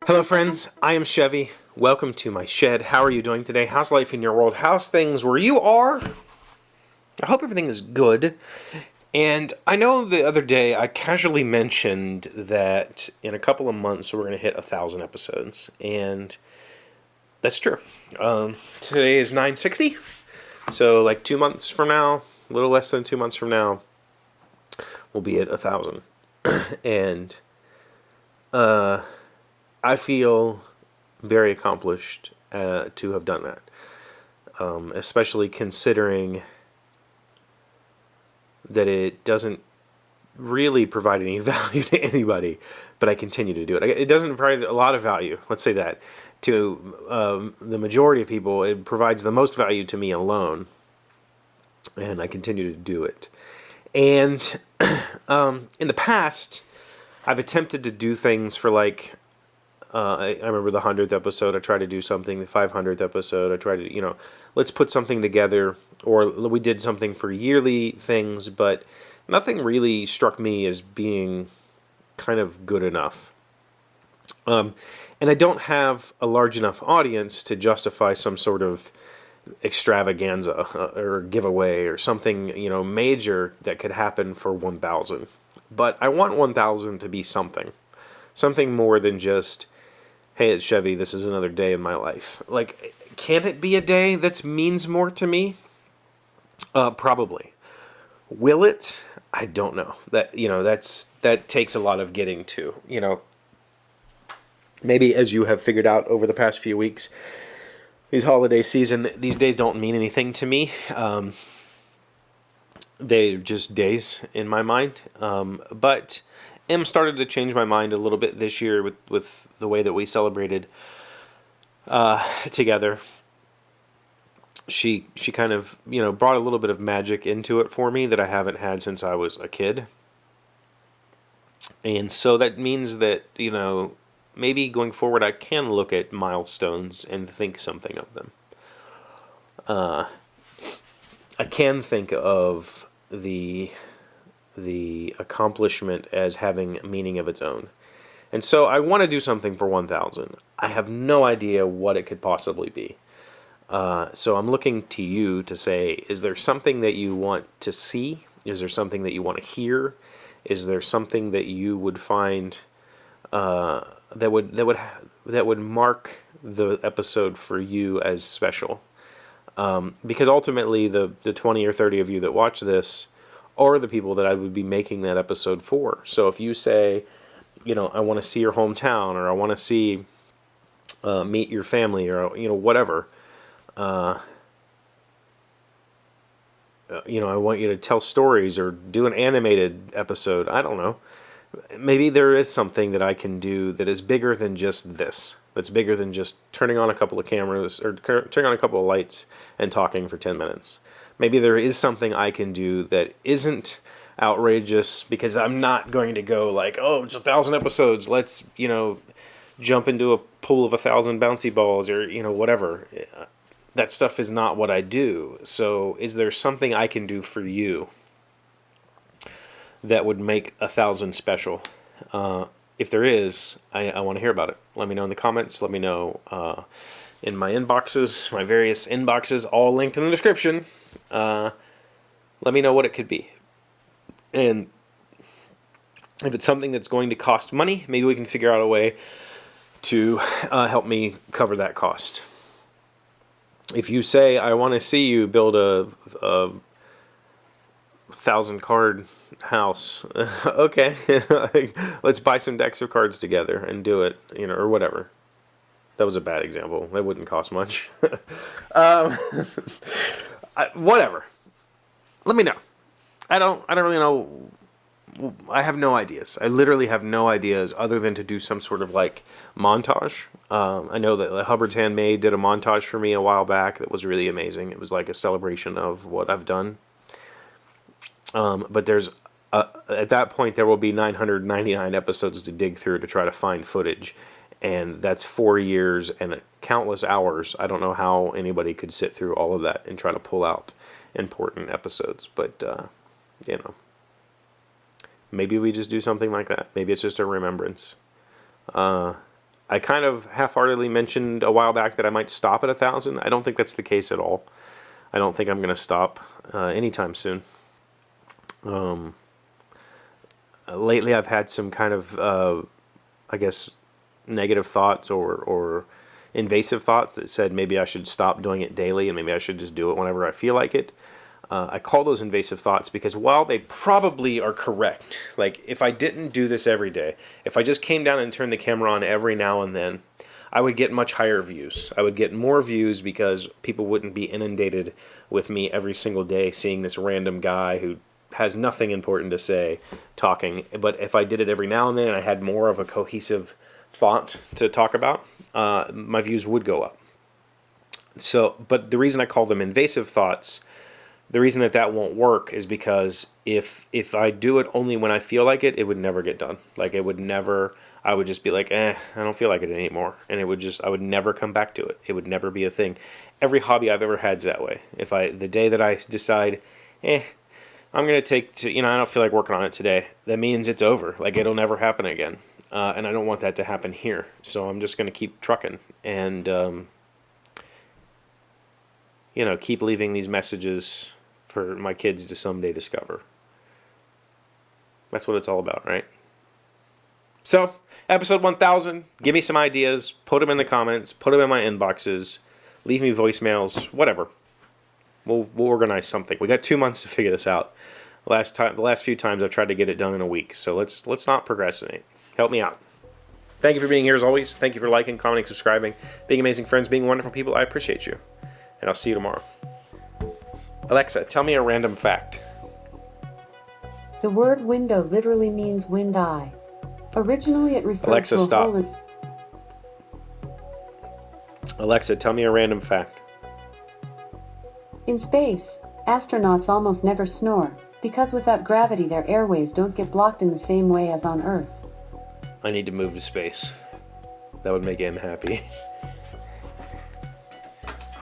Hello friends, I am Chevee. Welcome to my shed. How are you doing today? How's life in your world? How's things where you are? I hope everything is good. And I know the other day I casually mentioned that in a couple of months we're going to hit 1,000 episodes. And that's true. Today is 9/60. So like 2 months from now, a little less than 2 months from now, we'll be at 1,000. And I feel very accomplished to have done that, especially considering that it doesn't really provide any value to anybody, but I continue to do it. It doesn't provide a lot of value, let's say that, to the majority of people. It provides the most value to me alone, and I continue to do it. And in the past, I've attempted to do things for like, I remember the 100th episode, I tried to do something, the 500th episode, I tried to, let's put something together, or we did something for yearly things, but nothing really struck me as being kind of good enough. And I don't have a large enough audience to justify some sort of extravaganza or giveaway or something, major that could happen for 1,000. But I want 1,000 to be something more than just, hey, it's Chevee, this is another day in my life. Like, can it be a day that means more to me? Probably. Will it? I don't know. That takes a lot of getting to. Maybe as you have figured out over the past few weeks, these holiday season, these days don't mean anything to me. They're just days in my mind. But Em started to change my mind a little bit this year with the way that we celebrated together. She kind of, brought a little bit of magic into it for me that I haven't had since I was a kid. And so that means that, maybe going forward I can look at milestones and think something of them. I can think of the accomplishment as having a meaning of its own. And so I want to do something for 1,000. I have no idea what it could possibly be. So I'm looking to you to say, is there something that you want to see? Is there something that you want to hear? Is there something that you would find that would mark the episode for you as special? Because ultimately the 20 or 30 of you that watch this are the people that I would be making that episode for. So if you say, I want to see your hometown, or I want to see meet your family, or whatever, I want you to tell stories or do an animated episode. I don't know. Maybe there is something that I can do that is bigger than just this. That's bigger than just turning on a couple of cameras or turning on a couple of lights and talking for 10 minutes. Maybe there is something I can do that isn't outrageous, because I'm not going to go like, oh, it's 1,000 episodes, let's, jump into a pool of 1,000 bouncy balls, or, whatever. That stuff is not what I do. So is there something I can do for you that would make 1,000 special? If there is, I want to hear about it. Let me know in the comments. Let me know in my inboxes, my various inboxes, all linked in the description. Let me know what it could be. And if it's something that's going to cost money, maybe we can figure out a way to help me cover that cost. If you say, I want to see you build a 1,000 card house, okay, let's buy some decks of cards together and do it, or whatever. That was a bad example. That wouldn't cost much. Whatever. Let me know. I don't really know. I have no ideas. I literally have no ideas other than to do some sort of like montage. I know that Hubbard's Handmade did a montage for me a while back that was really amazing. It was like a celebration of what I've done. But there's at that point there will be 999 episodes to dig through to try to find footage, and that's 4 years and countless hours. I don't know how anybody could sit through all of that and try to pull out important episodes, but maybe we just do something like that. Maybe it's just a remembrance. I kind of half-heartedly mentioned a while back that I might stop at 1,000. I don't think that's the case at all. I don't think I'm going to stop anytime soon. Lately, I've had some kind of, I guess, negative thoughts or invasive thoughts that said maybe I should stop doing it daily and maybe I should just do it whenever I feel like it. I call those invasive thoughts because while they probably are correct, like if I didn't do this every day, if I just came down and turned the camera on every now and then, I would get much higher views. I would get more views because people wouldn't be inundated with me every single day seeing this random guy who has nothing important to say talking. But if I did it every now and then and I had more of a cohesive thought to talk about, my views would go up. So, but the reason I call them invasive thoughts, the reason that won't work is because if I do it only when I feel like it would never get done. Like it would never, I would just be like, I don't feel like it anymore. And I would never come back to it. It would never be a thing. Every hobby I've ever had is that way. The day that I decide, I'm going to I don't feel like working on it today, that means it's over. Like it'll never happen again. And I don't want that to happen here. So I'm just going to keep trucking and, keep leaving these messages for my kids to someday discover. That's what it's all about, right? So, episode 1000, give me some ideas, put them in the comments, put them in my inboxes, leave me voicemails, whatever. We'll organize something. We got 2 months to figure this out. The last few times I've tried to get it done in a week, so let's not procrastinate. Help me out. Thank you for being here as always. Thank you for liking, commenting, subscribing, being amazing friends, being wonderful people. I appreciate you. And I'll see you tomorrow. Alexa, tell me a random fact. The word window literally means wind eye. Originally it referred Alexa, to a stop. hole in... Alexa, tell me a random fact. In space, astronauts almost never snore, because without gravity their airways don't get blocked in the same way as on Earth. I need to move to space. That would make him happy.